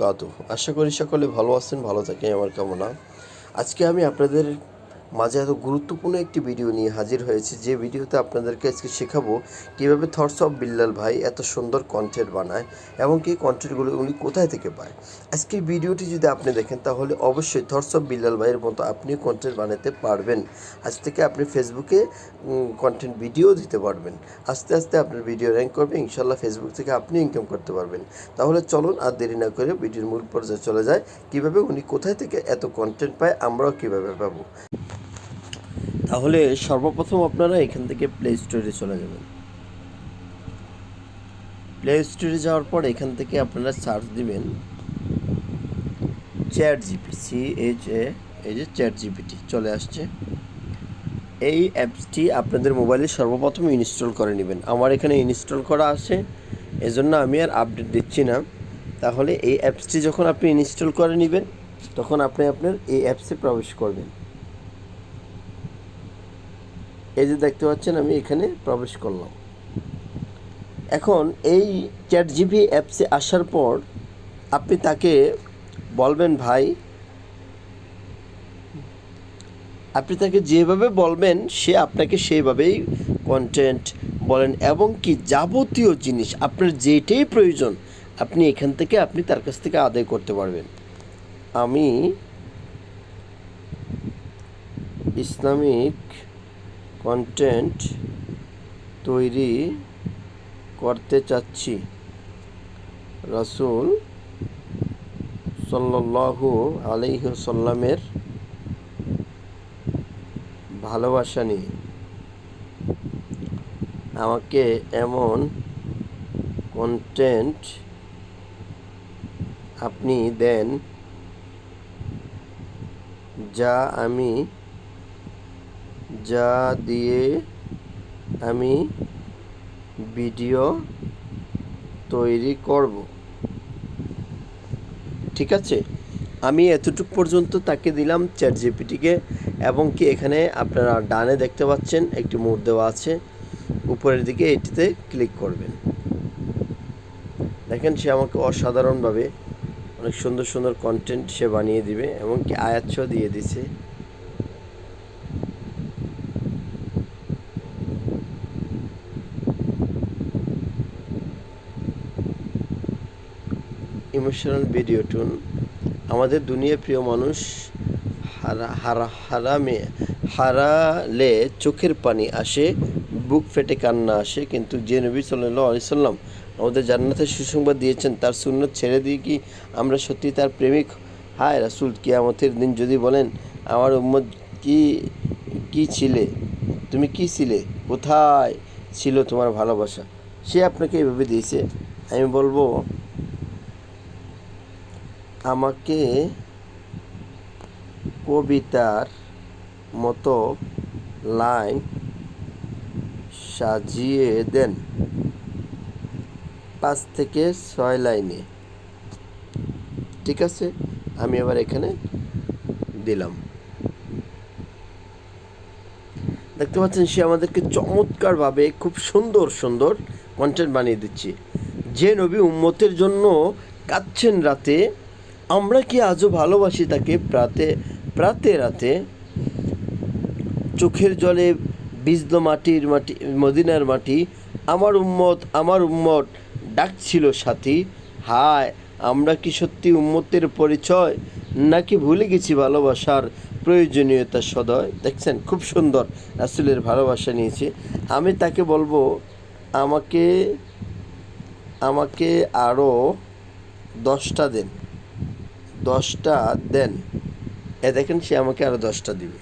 কাতু আশা করি সকলে ভালো আছেন, ভালো থাকেন আমার কামনা। আজকে আমি আপনাদের মাঝে এত গুরুত্বপূর্ণ একটি ভিডিও নিয়ে হাজির হয়েছি, যে ভিডিওতে আপনাদেরকে আজকে শেখাবো কীভাবে থটস অফ বিল্লাল ভাই এত সুন্দর কন্টেন্ট বানায় এবং কি কন্টেন্টগুলো উনি কোথায় থেকে পায়। আজকের ভিডিওটি যদি আপনি দেখেন তাহলে অবশ্যই থটস অফ বিল্লাল ভাইয়ের মতো আপনিও কন্টেন্ট বানাতে পারবেন। আজ থেকে আপনি ফেসবুকে কন্টেন্ট ভিডিও দিতে পারবেন। আস্তে আস্তে আপনার ভিডিও র্যাঙ্ক করবে, ইনশাল্লাহ ফেসবুক থেকে আপনি ইনকাম করতে পারবেন। তাহলে চলুন আর দেরি না করে ভিডিওর মূল পর্যায়ে চলে যায়, কীভাবে উনি কোথায় থেকে এত কন্টেন্ট পায়, আমরাও কীভাবে পাবো। তাহলে সর্বপ্রথম আপনারা এখান থেকে প্লে স্টোরে চলে যাবেন। প্লে স্টোরে যাওয়ার পর এখান থেকে আপনারা সার্চ দিবেন চ্যাট জিপিটি, এই যে চ্যাট জিপিটি চলে আসছে। এই অ্যাপসটি আপনাদের মোবাইলে সর্বপ্রথম ইনস্টল করে নেবেন। আমার এখানে ইনস্টল করা আছে, এজন্য আমি আর আপডেট দিচ্ছি না। তাহলে এই অ্যাপসটি যখন আপনি ইনস্টল করে নেবেন তখন আপনি আপনার এই অ্যাপসে প্রবেশ করবেন। এই যে দেখতে পাচ্ছেন আমি এখানে প্রবেশ করলাম। এখন এই চ্যাট জিপি অ্যাপসে আসার পর আপনি তাকে বলবেন ভাই, আপনি তাকে যেভাবে বলবেন সে আপনাকে সেইভাবেই কন্টেন্ট বলেন এবং কি যাবতীয় জিনিস আপনার যেটাই প্রয়োজন আপনি এখান থেকে আপনি তার কাছ থেকে আদায় করতে পারবেন। আমি ইসলামিক কন্টেন্ট তৈরি করতে চাচ্ছি, রাসূল সাল্লাল্লাহু আলাইহি ওয়াসাল্লামের ভালোবাসা নিয়ে আমাকে এমন কন্টেন্ট আপনি দেন যা দিয়ে আমি ভিডিও তৈরি করব। ঠিক আছে, আমি এতটুকু পর্যন্ত তাকে দিলাম চ্যাট জিপিটিকে। এবং কি এখানে আপনারা ডানে দেখতে পাচ্ছেন একটি মোড দেওয়া আছে, উপরের দিকে এটিতে ক্লিক করবেন। দেখেন সে আমাকে অসাধারণভাবে অনেক সুন্দর সুন্দর কন্টেন্ট সে বানিয়ে দিবে এবং কি আয়াতও দিয়ে দিছে। ইমোশনাল ভিডিও টুন, আমাদের দুনিয়া প্রিয় মানুষ হারালে চোখের পানি আসে, বুক ফেটে কান্না আসে, কিন্তু যে নবী সাল্লাল্লাহু আলাইহি সাল্লাম আমাদের জান্নাতের সুসংবাদ দিয়েছেন তার সুন্নত ছেড়ে দিয়ে কি আমরা সত্যি তার প্রেমিক? হায় রাসূল, কিয়ামতের দিন যদি বলেন আমার উম্মত কি ছিলে, তুমি কি ছিলে, কোথায় ছিল তোমার ভালোবাসা, সে আপনাকে এভাবে দিয়েছে। আমি বলবো আমাকে কবিতার মতো লাইন সাজিয়ে দেন, 5 থেকে 6 লাইনে। ঠিক আছে, আমি এবার এখানে দিলাম। দেখতে পাচ্ছেন সে আমাদেরকে চমৎকারভাবে খুব সুন্দর সুন্দর কন্টেন্ট বানিয়ে দিচ্ছে। যে নবী উম্মতের জন্য কাঁদছেন রাতে, আমরা কি আজও ভালোবাসি তাকে প্রাতে রাতে। চোখের জলে ভিজল মাটি মদিনার মাটি, আমার উম্মত ডাকছিল সাথী। হায়, আমরা কি সত্যি উম্মতের পরিচয়, নাকি ভুলে গেছি ভালোবাসার প্রয়োজনীয়তা সদয়। দেখছেন খুব সুন্দর রাসূলের ভালোবাসা নিয়েছে। আমি তাকে বলবো আমাকে আরও 10টা দেন, 10টা দেন। দেখেন সে আমাকে আরও 10টা দিবে।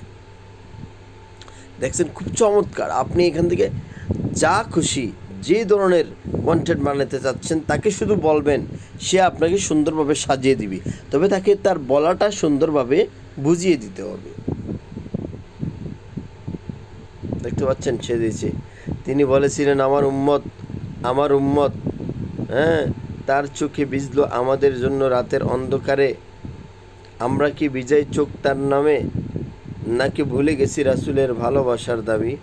দেখছেন খুব চমৎকার। আপনি এখান থেকে যা খুশি যে ধরনের কন্টেন্ট বানাতে চাচ্ছেন তাকে শুধু বলবেন, সে আপনাকে সুন্দরভাবে সাজিয়ে দিবে। তবে তাকে তার বলাটা সুন্দরভাবে বুঝিয়ে দিতে হবে। দেখতে পাচ্ছেন সে দিয়েছে, তিনি বলেছিলেন আমার উম্মত, হ্যাঁ, তার চোখে ভিজল আমাদের জন্য রাতের অন্ধকারে। আমরা কি ভিজাই চোখ তার নামে, নাকি ভুলে গেছি রাসূলের ভালোবাসার দাবি।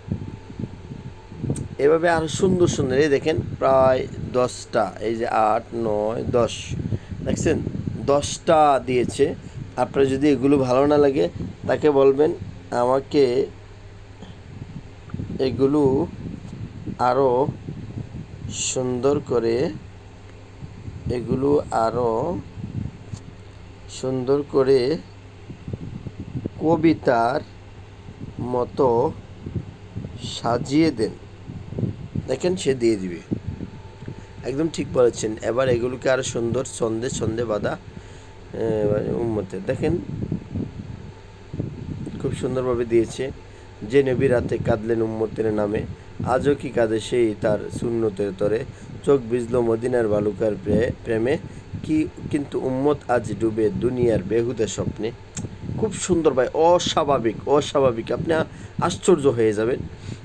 এভাবে আরও সুন্দর সুন্দর, এই দেখেন প্রায় 10টা, এই যে 8, 9, 10, দেখছেন 10টা দিয়েছে। আপনার যদি এগুলো ভালো না লাগে তাকে বলবেন আমাকে এগুলো আরও সুন্দর করে কবিতার মতো সাজিয়ে দেন। দেখেন সে দিয়ে দিবে। একদম ঠিক বলেছেন। এবার এগুলোকে আরও সুন্দর ছন্দে ছন্দে বাঁধা উম্মতের দেখেন খুব সুন্দরভাবে দিয়েছে। যে নবী রাতে কাঁদলেন উম্মতের নামে, আজও কি কাঁদে সেই তার সুন্নতের তরে, চোখ ভিজল মদিনার বালুকার প্রেমে, কিন্তু উম্মত আজ ডুবে দুনিয়ার বেহুদা স্বপ্নে। খুব সুন্দর ভাই, অস্বাভাবিক, আপনি আশ্চর্য হয়ে যাবেন।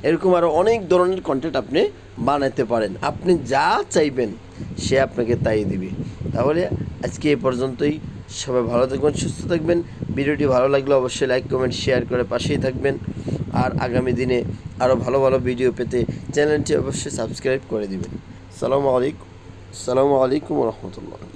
এরকম আরও অনেক ধরনের কন্টেন্ট আপনি বানাতে পারেন, আপনি যা চাইবেন সে আপনাকে তাই দিবে। তাহলে আজকে এ পর্যন্তই। সবাই ভালো থাকবেন, সুস্থ থাকবেন। ভিডিওটি ভালো লাগলে অবশ্যই লাইক কমেন্ট শেয়ার করে পাশেই থাকবেন। আর আগামী দিনে আরও ভালো ভালো ভিডিও পেতে চ্যানেলটি অবশ্যই সাবস্ক্রাইব করে দিবেন। সালামু আলাইকুম রহমতুল্লাহ।